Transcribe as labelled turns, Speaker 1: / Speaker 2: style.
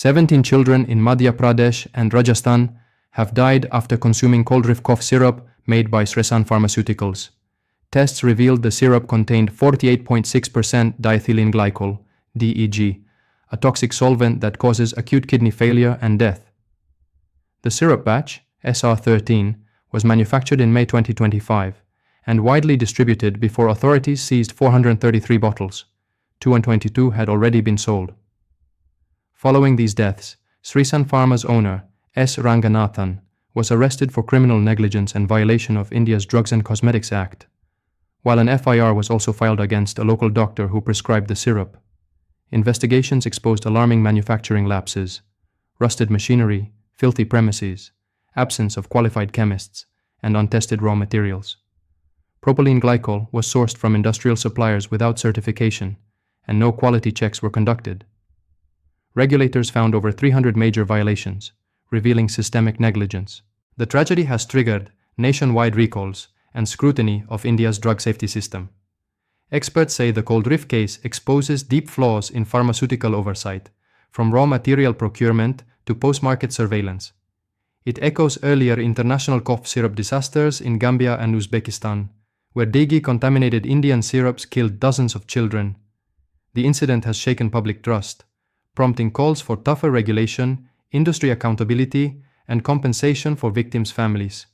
Speaker 1: 17 children in Madhya Pradesh and Rajasthan have died after consuming Coldrif cough syrup made by Sresan Pharmaceuticals. Tests revealed the syrup contained 48.6% diethylene glycol, DEG, a toxic solvent that causes acute kidney failure and death. The syrup batch, SR13, was manufactured in May 2025 and widely distributed before authorities seized 433 bottles. 222 had already been sold. Following these deaths, Sresan Pharma's owner, S. Ranganathan, was arrested for criminal negligence and violation of India's Drugs and Cosmetics Act, while an FIR was also filed against a local doctor who prescribed the syrup. Investigations exposed alarming manufacturing lapses, rusted machinery, filthy premises, absence of qualified chemists, and untested raw materials. Propylene glycol was sourced from industrial suppliers without certification, and no quality checks were conducted. Regulators found over 300 major violations, revealing systemic negligence. The tragedy has triggered nationwide recalls and scrutiny of India's drug safety system. Experts say the Coldrif case exposes deep flaws in pharmaceutical oversight, from raw material procurement to post-market surveillance. It echoes earlier international cough syrup disasters in Gambia and Uzbekistan, where dengue-contaminated Indian syrups killed dozens of children. The incident has shaken public trust, prompting calls for tougher regulation, industry accountability, and compensation for victims' families.